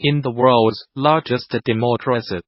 In the world's largest democracy,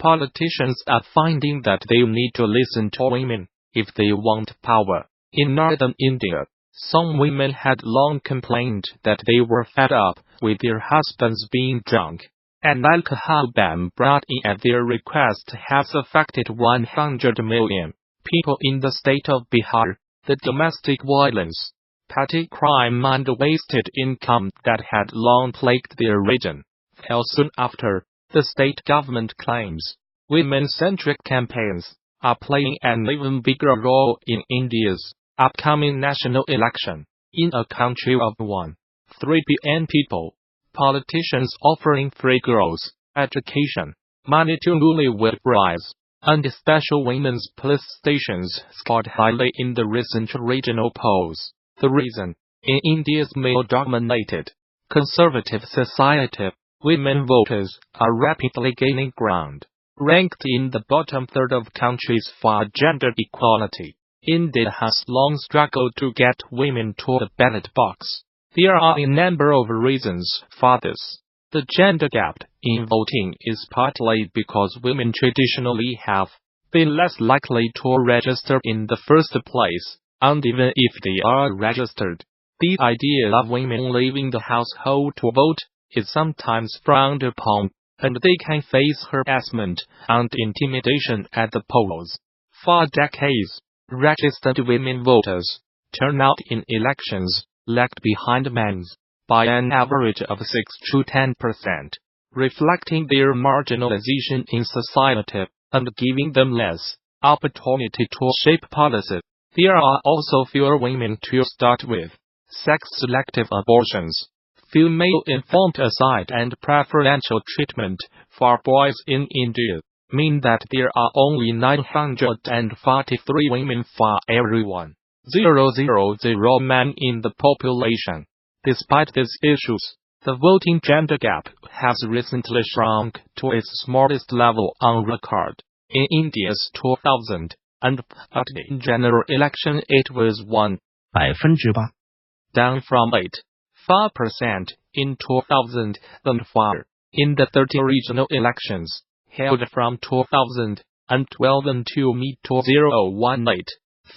politicians are finding that they need to listen to women if they want power. In northern India, some women had long complained that they were fed up with their husbands being drunk. An alcohol ban brought in at their request has affected 100 million people in the state of Bihar. The domestic violence, petty crime and wasted income that had long plagued their region fell soon after, the state government claims. Women-centric campaigns are playing an even bigger role in India's upcoming national election. In a country of 1.3 billion people, politicians offering free girls' education, money to newlywed brides, and special women's police stations scored highly in the recent regional polls. The reason? In India's male-dominated, conservative society, women voters are rapidly gaining ground. Ranked in the bottom third of countries for gender equality, India has long struggled to get women to the ballot box. There are a number of reasons for this. The gender gap in voting is partly because women traditionally have been less likely to register in the first place, and even if they are registered, the idea of women leaving the household to vote is sometimes frowned upon, and they can face harassment and intimidation at the polls. For decades, registered women voters' turnout in elections lagged behind men's by an average of 6 to 10%, reflecting their marginalization in society and giving them less opportunity to shape policy. There are also fewer women to start with. Sex-selective abortions, female infanticide and preferential treatment for boys in India mean that there are only 943 women for every 1,000 men in the population. Despite these issues, the voting gender gap has recently shrunk to its smallest level on record. In India's 2013 general election, it was 1%, down from 8% in 2004. In the 30 regional elections held from 2012 until mid-2018,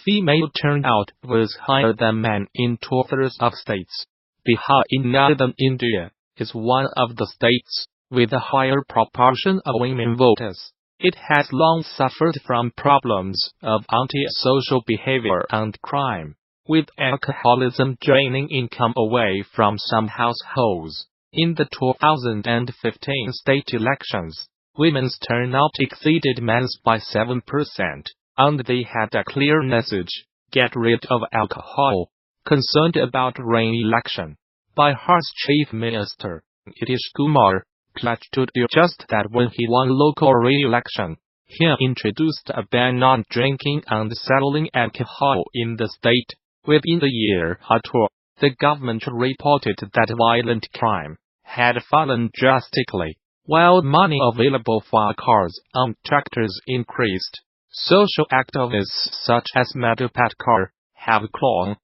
female turnout was higher than men in 2/3 of states. Bihar in northern India is one of the states with a higher proportion of women voters. It has long suffered from problems of anti-social behavior and crime, with alcoholism draining income away from some households. In the 2015 state elections, women's turnout exceeded men's by 7%, and they had a clear message: get rid of alcohol. Concerned about re-election, Bihar's Chief Minister, Nitish Kumar, pledged to do just that when he won local re-election. He introduced a ban on drinking and selling alcohol in the state. Within a year or two, the government reported that violent crime had fallen drastically, while money available for cars and tractors increased. Social activists such as Medha Patkar have called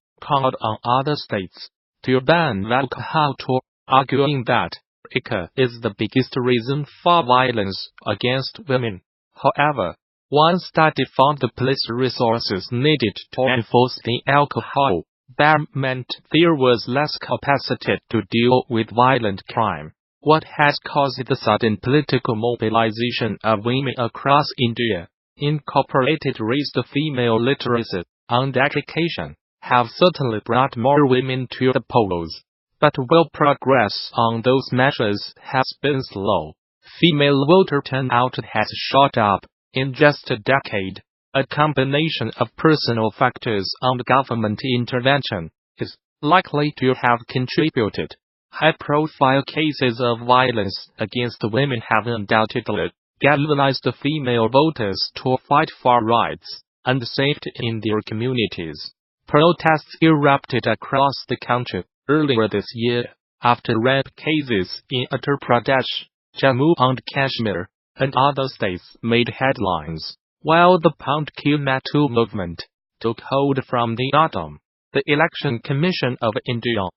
on other states to ban alcohol too, arguing that liquor is the biggest reason for violence against women. However, one study found the police resources needed to enforce the alcohol ban meant there was less capacity to deal with violent crime. What has caused the sudden political mobilization of women across India, incorporated raised female literacy and education, have certainly brought more women to the polls, but while progress on those measures has been slow, female voter turnout has shot up in just a decade. A combination of personal factors and government intervention is likely to have contributed. High-profile cases of violence against women have undoubtedly galvanized female voters to fight for rights and safety in their communities. Protests erupted across the country earlier this year after rape cases in Uttar Pradesh, Jammu and Kashmir, and other states made headlines. While the Pound-Kill MeToo movement took hold from the autumn, the Election Commission of India,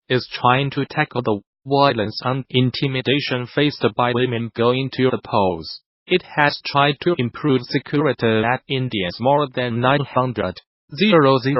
is trying to tackle the violence and intimidation faced by women going to the polls. It has tried to improve security at India's more than 900,000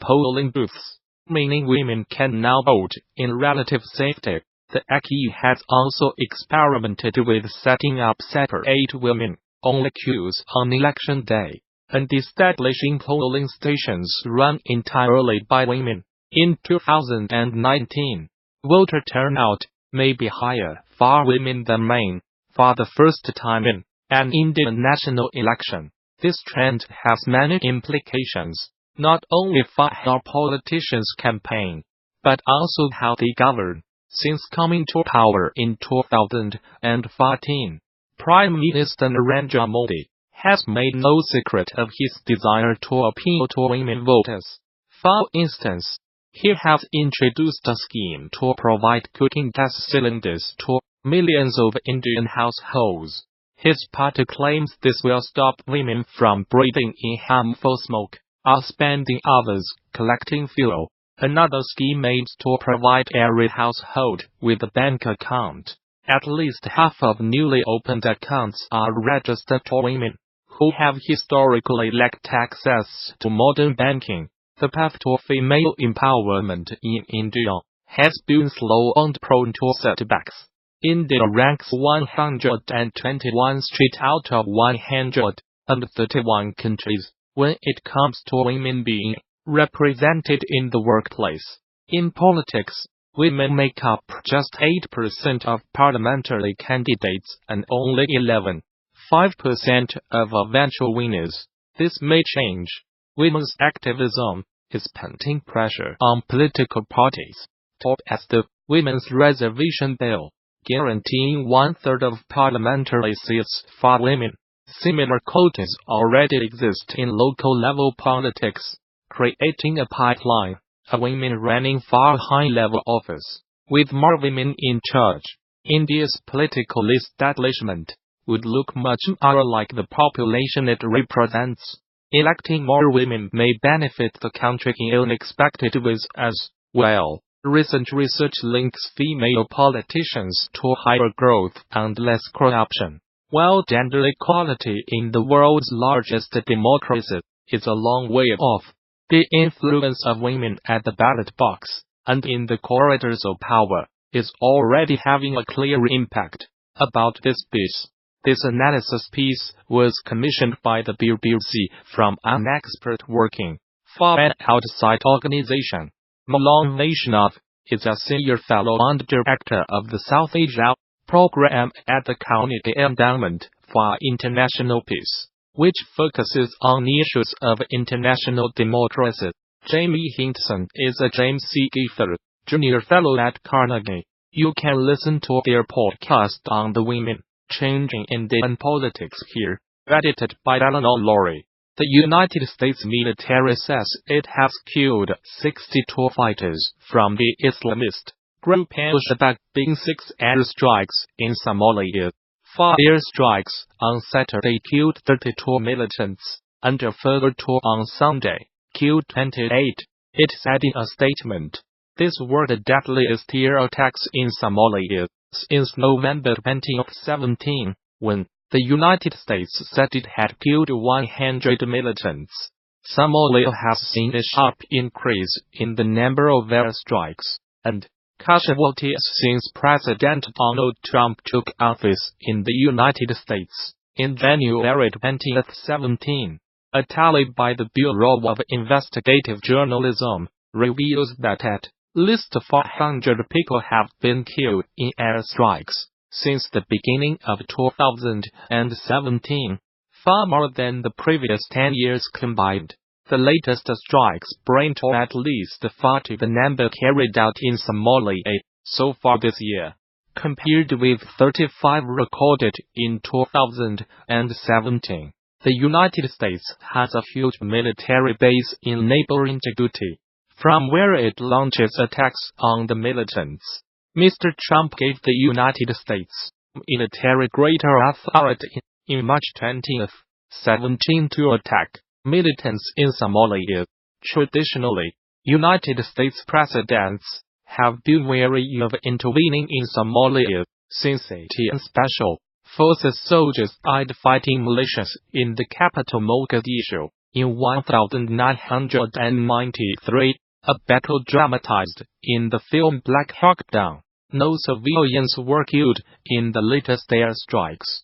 polling booths, meaning women can now vote in relative safety. The ACE has also experimented with setting up separate women-only queues on election day, and establishing polling stations run entirely by women. In 2019, voter turnout may be higher for women than men for the first time in an Indian national election. This trend has many implications, not only for how politicians campaign, but also how they govern. Since coming to power in 2014, Prime Minister Narendra Modi has made no secret of his desire to appeal to women voters. For instance, he has introduced a scheme to provide cooking gas cylinders to millions of Indian households. His party claims this will stop women from breathing in harmful smoke or spending hours collecting fuel. Another scheme aims to provide every household with a bank account. At least half of newly opened accounts are registered to women who have historically lacked access to modern banking. The path to female empowerment in India has been slow and prone to setbacks. India ranks 121 street out of 131 countries when it comes to women being represented in the workplace. In politics, women make up just 8% of parliamentary candidates and only 11.5% of eventual winners. This may change. Women's activism is putting pressure on political parties to pass the Women's Reservation Bill, guaranteeing 1/3 of parliamentary seats for women. Similar quotas already exist in local-level politics, creating a pipeline of women running for high-level office. With more women in charge, India's political establishment would look much more like the population it represents. Electing more women may benefit the country in unexpected ways as well. Recent research links female politicians to higher growth and less corruption. While gender equality in the world's largest democracy is a long way off, the influence of women at the ballot box and in the corridors of power is already having a clear impact. About this piece. This analysis piece was commissioned by the BBC from an expert working for an outside organization. Milan Vaishnav is a senior fellow and director of the South Asia program at the Carnegie Endowment for International Peace, which focuses on issues of international democracy. Jamie Hintson is a James C. Gaither junior fellow at Carnegie. You can listen to their podcast on the women changing Indian politics here, edited by Eleanor Lawrie. The United States military says it has killed 62 fighters from the Islamist group al-Shabab in 6 airstrikes in Somalia. 4 airstrikes on Saturday killed 32 militants, and a further 2 on Sunday killed 28. It said in a statement. This were the deadliest air attacks in Somalia since November 2017, when the United States said it had killed 100 militants. Somalia has seen a sharp increase in the number of airstrikes and casualties since President Donald Trump took office in the United States in January 2017. A tally by the Bureau of Investigative Journalism reveals that at least 400 people have been killed in airstrikes since the beginning of 2017, far more than the previous 10 years combined. The latest strikes bring to at least 40 the number carried out in Somalia so far this year, compared with 35 recorded in 2017. The United States has a huge military base in neighboring Djibouti, from where it launches attacks on the militants. Mr. Trump gave the United States military greater authority in March 2017 to attack militants in Somalia. Traditionally, United States presidents have been wary of intervening in Somalia, since ATN Special Forces soldiers died fighting militias in the capital Mogadishu in 1993, a battle dramatized in the film Black Hawk Down. No civilians were killed in the latest airstrikes.